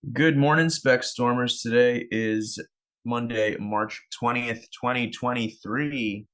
Good morning, Spec Stormers. Today is Monday, March 20th, 2023.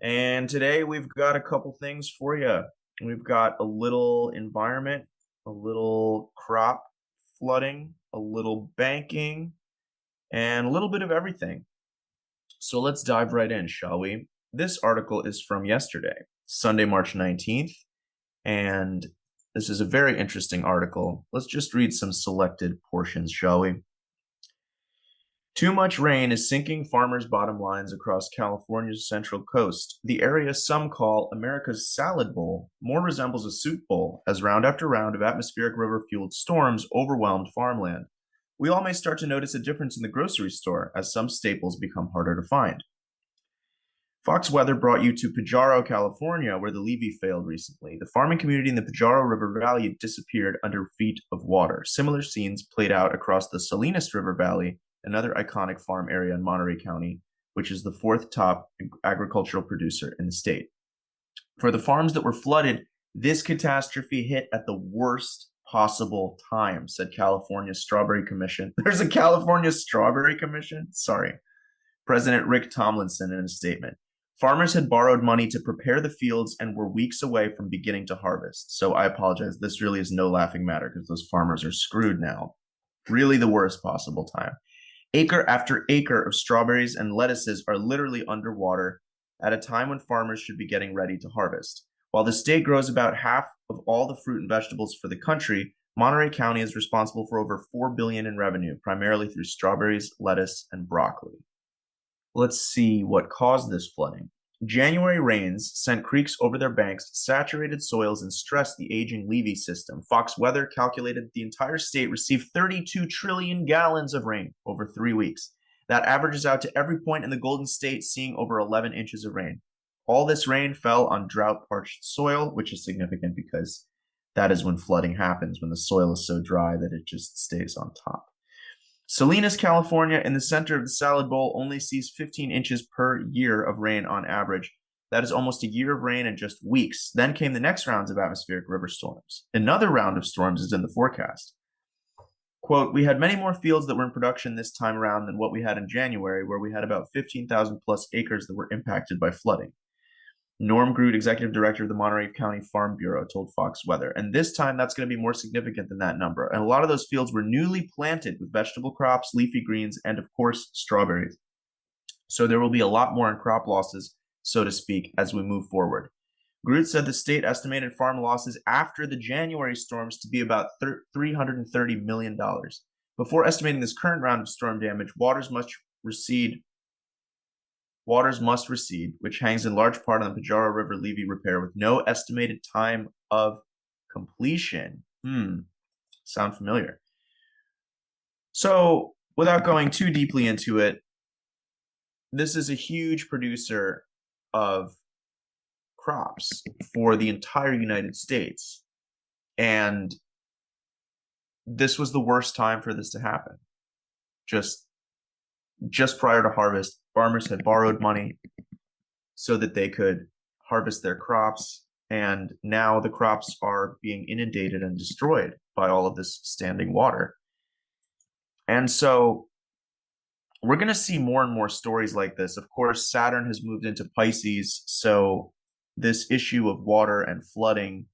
And today we've got a couple things for you. We've got a little environment, a little crop flooding, a little banking, and a little bit of everything. So let's dive right in, shall we? This article is from yesterday, Sunday, March 19th, and this is a very interesting article. Let's just read some selected portions, shall we? Too much rain is sinking farmers' bottom lines across California's central coast. The area some call America's salad bowl more resembles a soup bowl as round after round of atmospheric river-fueled storms overwhelmed farmland. We all may start to notice a difference in the grocery store as some staples become harder to find. Fox Weather brought you to Pajaro, California, where the levee failed recently. The farming community in the Pajaro River Valley disappeared under feet of water. Similar scenes played out across the Salinas River Valley, another iconic farm area in Monterey County, which is the fourth top agricultural producer in the state. For the farms that were flooded, this catastrophe hit at the worst possible time, said California's Strawberry Commission. There's a California Strawberry Commission? Sorry. President Rick Tomlinson in a statement. Farmers had borrowed money to prepare the fields and were weeks away from beginning to harvest. So I apologize. This really is no laughing matter because those farmers are screwed now. Really the worst possible time. Acre after acre of strawberries and lettuces are literally underwater at a time when farmers should be getting ready to harvest. While the state grows about half of all the fruit and vegetables for the country, Monterey County is responsible for over $4 billion in revenue, primarily through strawberries, lettuce, and broccoli. Let's see what caused this flooding. January rains sent creeks over their banks, saturated soils, and stressed the aging levee system. Fox Weather calculated the entire state received 32 trillion gallons of rain over 3 weeks. That averages out to every point in the Golden State seeing over 11 inches of rain. All this rain fell on drought-parched soil, which is significant because that is when flooding happens, when the soil is so dry that it just stays on top. Salinas, California, in the center of the salad bowl, only sees 15 inches per year of rain on average. That is almost a year of rain in just weeks. Then came the next rounds of atmospheric river storms. Another round of storms is in the forecast. Quote, we had many more fields that were in production this time around than what we had in January, where we had about 15,000 plus acres that were impacted by flooding. Norm Groot, executive director of the Monterey County Farm Bureau, told Fox Weather. And this time, that's going to be more significant than that number. And a lot of those fields were newly planted with vegetable crops, leafy greens, and of course, strawberries. So there will be a lot more in crop losses, so to speak, as we move forward. Groot said the state estimated farm losses after the January storms to be about $330 million. Before estimating this current round of storm damage, waters must recede, which hangs in large part on the Pajaro River levee repair with no estimated time of completion. Sound familiar? So, without going too deeply into it, this is a huge producer of crops for the entire United States. And this was the worst time for this to happen. Just prior to harvest, farmers had borrowed money so that they could harvest their crops, and now the crops are being inundated and destroyed by all of this standing water. And so we're going to see more and more stories like this. Of course, Saturn has moved into Pisces, so this issue of water and flooding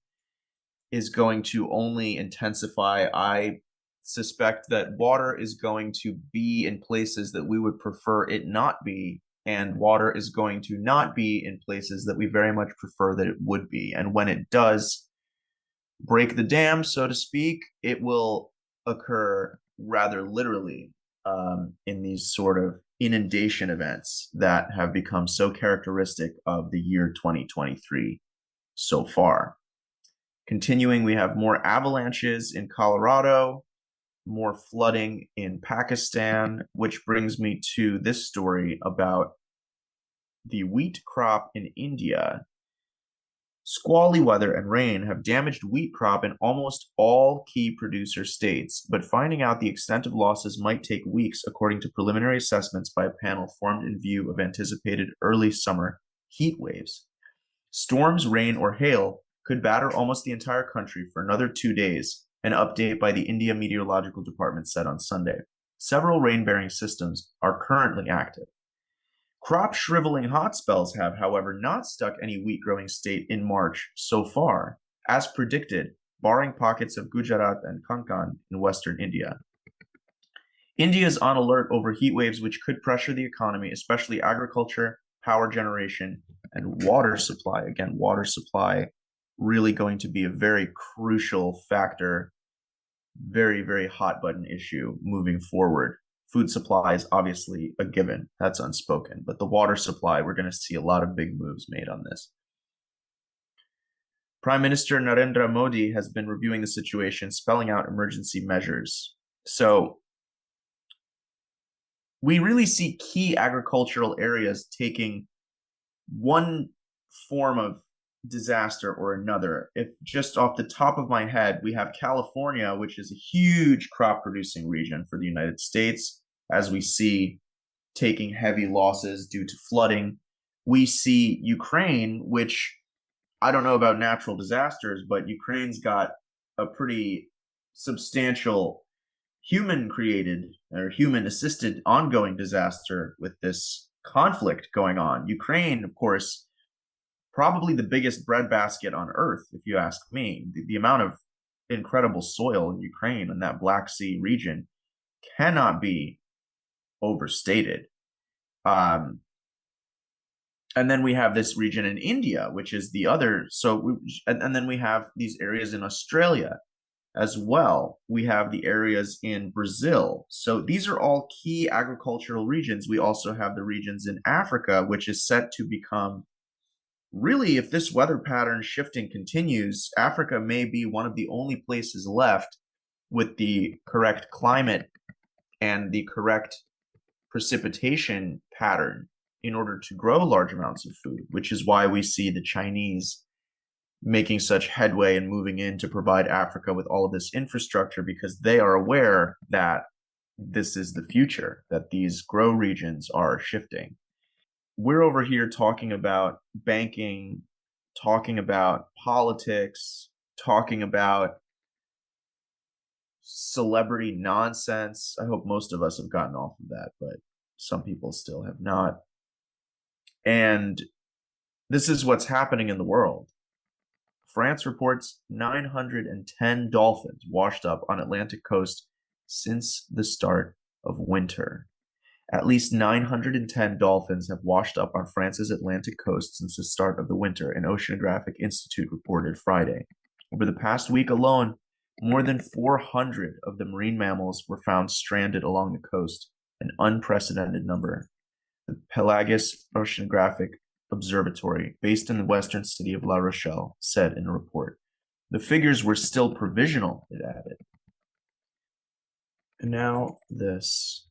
is going to only intensify. I suspect that water is going to be in places that we would prefer it not be, and water is going to not be in places that we very much prefer that it would be. And when it does break the dam, so to speak, it will occur rather literally in these sort of inundation events that have become so characteristic of the year 2023 so far. Continuing, we have more avalanches in Colorado, more flooding in Pakistan, which brings me to this story about the wheat crop in India. Squally weather and rain have damaged wheat crop in almost all key producer states, but finding out the extent of losses might take weeks, according to preliminary assessments by a panel formed in view of anticipated early summer heat waves. Storms, rain, or hail could batter almost the entire country for another 2 days, an update by the India Meteorological Department said on Sunday. Several rain-bearing systems are currently active. Crop shriveling hot spells have, however, not stuck any wheat-growing state in March so far, as predicted, barring pockets of Gujarat and Konkan in western India. India is on alert over heat waves which could pressure the economy, especially agriculture, power generation, and water supply. Again, water supply really going to be a very crucial factor, very, very hot button issue moving forward. Food supply is obviously a given. That's unspoken. But the water supply, we're going to see a lot of big moves made on this. Prime Minister Narendra Modi has been reviewing the situation, spelling out emergency measures. So we really see key agricultural areas taking one form of disaster or another. If just off the top of my head, we have California, which is a huge crop producing region for the United States, as we see taking heavy losses due to flooding. We see Ukraine, which I don't know about natural disasters, but Ukraine's got a pretty substantial human created or human assisted ongoing disaster with this conflict going on. Ukraine, of course, probably the biggest breadbasket on earth, if you ask me. The amount of incredible soil in Ukraine and that Black Sea region cannot be overstated. And then we have this region in India, which is the other. And then we have these areas in Australia as well. We have the areas in Brazil. So these are all key agricultural regions. We also have the regions in Africa, which is set to become really, if this weather pattern shifting continues, Africa may be one of the only places left with the correct climate and the correct precipitation pattern in order to grow large amounts of food, which is why we see the Chinese making such headway and moving in to provide Africa with all of this infrastructure, because they are aware that this is the future, that these grow regions are shifting. We're over here talking about banking, talking about politics, talking about celebrity nonsense. I hope most of us have gotten off of that, but some people still have not. And this is what's happening in the world. France reports 910 dolphins washed up on Atlantic coast since the start of winter. At least 910 dolphins have washed up on France's Atlantic coast since the start of the winter, an Oceanographic Institute reported Friday. Over the past week alone, more than 400 of the marine mammals were found stranded along the coast, an unprecedented number. The Pelagus Oceanographic Observatory, based in the western city of La Rochelle, said in a report. The figures were still provisional, it added. And now this.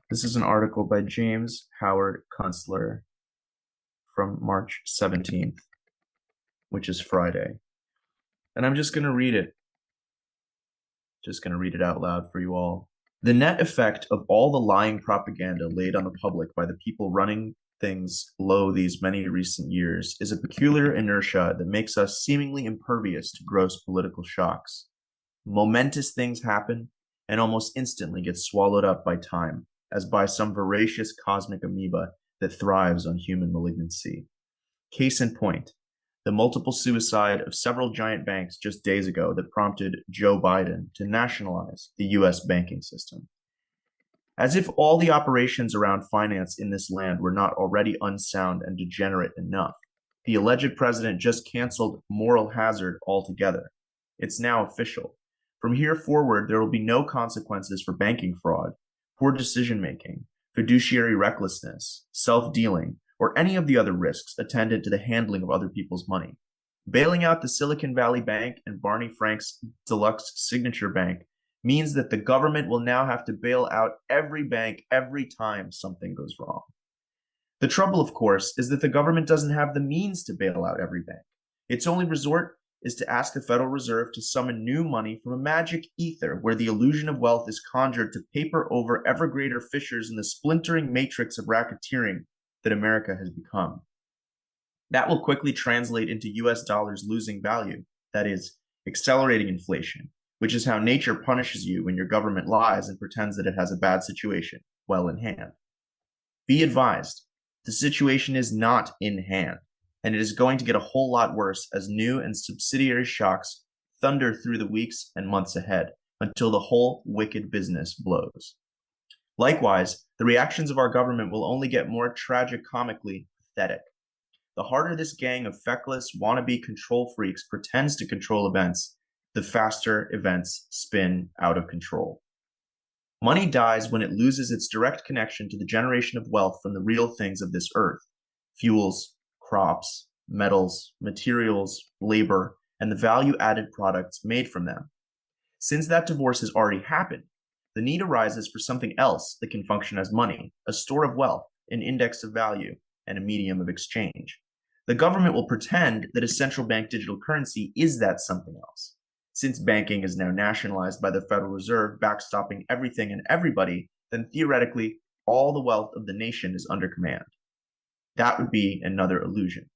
This is an article by James Howard Kunstler from March 17th, which is Friday. And I'm just going to read it. Just going to read it out loud for you all. The net effect of all the lying propaganda laid on the public by the people running things low these many recent years is a peculiar inertia that makes us seemingly impervious to gross political shocks. Momentous things happen and almost instantly get swallowed up by time, as by some voracious cosmic amoeba that thrives on human malignancy. Case in point, the multiple suicide of several giant banks just days ago that prompted Joe Biden to nationalize the U.S. banking system. As if all the operations around finance in this land were not already unsound and degenerate enough, the alleged president just canceled moral hazard altogether. It's now official. From here forward, there will be no consequences for banking fraud, poor decision-making, fiduciary recklessness, self-dealing, or any of the other risks attendant to the handling of other people's money. Bailing out the Silicon Valley Bank and Barney Frank's Deluxe Signature Bank means that the government will now have to bail out every bank every time something goes wrong. The trouble, of course, is that the government doesn't have the means to bail out every bank. Its only resort is to ask the Federal Reserve to summon new money from a magic ether where the illusion of wealth is conjured to paper over ever greater fissures in the splintering matrix of racketeering that America has become. That will quickly translate into US dollars losing value. That is, accelerating inflation, which is how nature punishes you when your government lies and pretends that it has a bad situation well in hand. Be advised, the situation is not in hand, and it is going to get a whole lot worse as new and subsidiary shocks thunder through the weeks and months ahead until the whole wicked business blows. Likewise, the reactions of our government will only get more tragicomically pathetic. The harder this gang of feckless, wannabe control freaks pretends to control events, the faster events spin out of control. Money dies when it loses its direct connection to the generation of wealth from the real things of this earth: fuels, crops, metals, materials, labor, and the value-added products made from them. Since that divorce has already happened, the need arises for something else that can function as money, a store of wealth, an index of value, and a medium of exchange. The government will pretend that a central bank digital currency is that something else. Since banking is now nationalized by the Federal Reserve, backstopping everything and everybody, then theoretically, all the wealth of the nation is under command. That would be another illusion.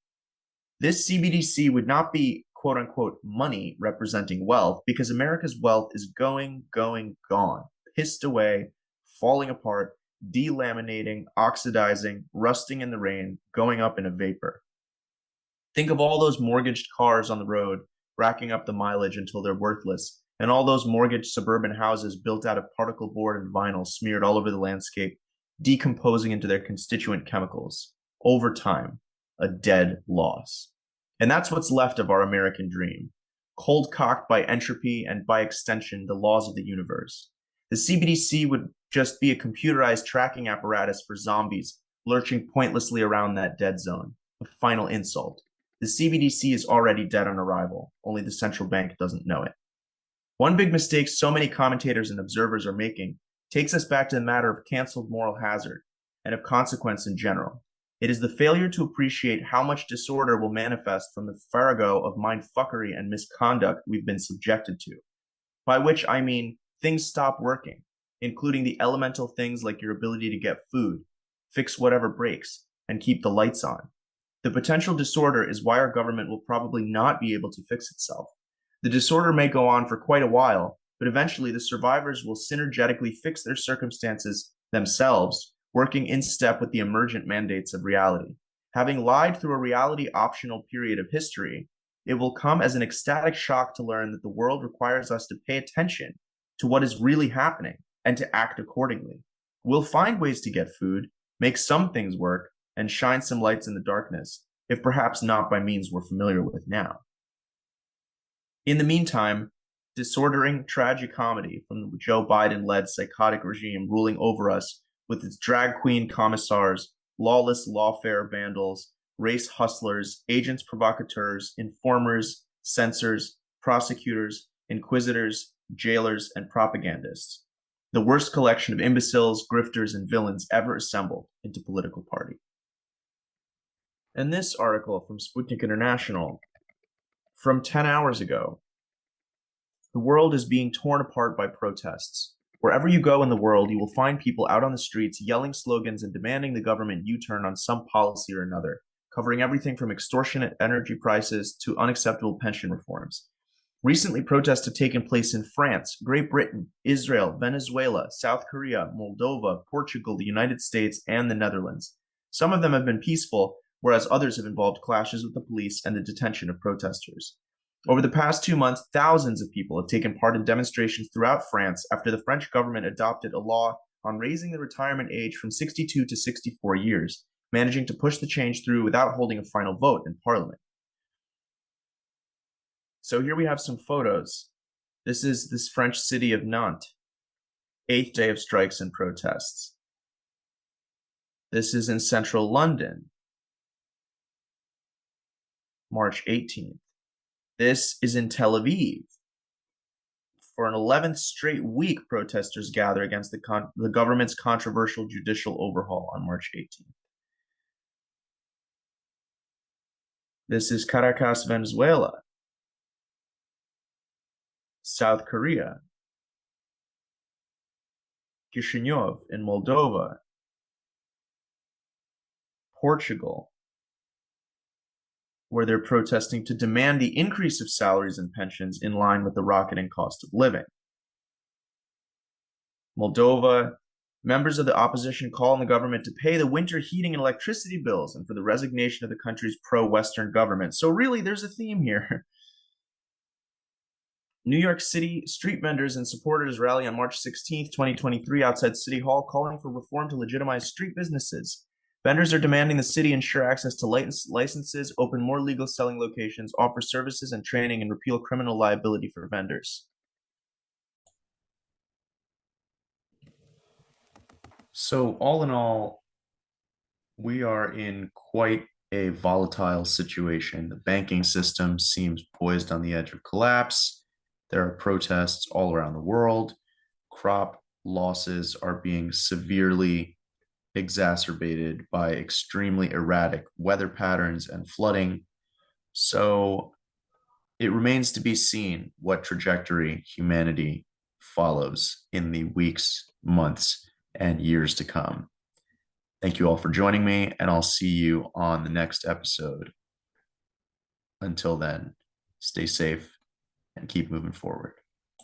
This CBDC would not be quote unquote money representing wealth because America's wealth is gone, pissed away, falling apart, delaminating, oxidizing, rusting in the rain, going up in a vapor. Think of all those mortgaged cars on the road, racking up the mileage until they're worthless, and all those mortgaged suburban houses built out of particle board and vinyl smeared all over the landscape, decomposing into their constituent chemicals. Over time, a dead loss. And that's what's left of our American dream, cold-cocked by entropy and by extension, the laws of the universe. The CBDC would just be a computerized tracking apparatus for zombies lurching pointlessly around that dead zone. A final insult. The CBDC is already dead on arrival, only the central bank doesn't know it. One big mistake so many commentators and observers are making takes us back to the matter of canceled moral hazard and of consequence in general. It is the failure to appreciate how much disorder will manifest from the farrago of mindfuckery and misconduct we've been subjected to. By which I mean things stop working, including the elemental things like your ability to get food, fix whatever breaks, and keep the lights on. The potential disorder is why our government will probably not be able to fix itself. The disorder may go on for quite a while, but eventually the survivors will synergetically fix their circumstances themselves, working in step with the emergent mandates of reality. Having lied through a reality-optional period of history, it will come as an ecstatic shock to learn that the world requires us to pay attention to what is really happening and to act accordingly. We'll find ways to get food, make some things work, and shine some lights in the darkness, if perhaps not by means we're familiar with now. In the meantime, disordering tragicomedy from the Joe Biden-led psychotic regime ruling over us with its drag queen commissars, lawless lawfare vandals, race hustlers, agents provocateurs, informers, censors, prosecutors, inquisitors, jailers, and propagandists. The worst collection of imbeciles, grifters, and villains ever assembled into political party. And this article from Sputnik International from 10 hours ago. The world is being torn apart by protests. Wherever you go in the world, you will find people out on the streets yelling slogans and demanding the government U-turn on some policy or another, covering everything from extortionate energy prices to unacceptable pension reforms. Recently, protests have taken place in France, Great Britain, Israel, Venezuela, South Korea, Moldova, Portugal, the United States, and the Netherlands. Some of them have been peaceful, whereas others have involved clashes with the police and the detention of protesters. Over the past 2 months, thousands of people have taken part in demonstrations throughout France after the French government adopted a law on raising the retirement age from 62 to 64 years, managing to push the change through without holding a final vote in Parliament. So here we have some photos. This is this French city of Nantes, 8th day of strikes and protests. This is in central London, March 18th. This is in Tel Aviv. For an 11th straight week, protesters gather against the government's controversial judicial overhaul on March 18th. This is Caracas, Venezuela. South Korea. Chisinau in Moldova. Portugal. where they're protesting to demand the increase of salaries and pensions in line with the rocketing cost of living. Moldova, members of the opposition call on the government to pay the winter heating and electricity bills and for the resignation of the country's pro-Western government. So really, there's a theme here. New York City street vendors and supporters rally on March 16th, 2023 outside City Hall calling for reform to legitimize street businesses. Vendors are demanding the city ensure access to licenses, open more legal selling locations, offer services and training, and repeal criminal liability for vendors. So all in all, we are in quite a volatile situation. The banking system seems poised on the edge of collapse. There are protests all around the world. Crop losses are being severely exacerbated by extremely erratic weather patterns and flooding. So it remains to be seen what trajectory humanity follows in the weeks, months, and years to come. Thank you all for joining me, and I'll see you on the next episode. Until then, stay safe and keep moving forward.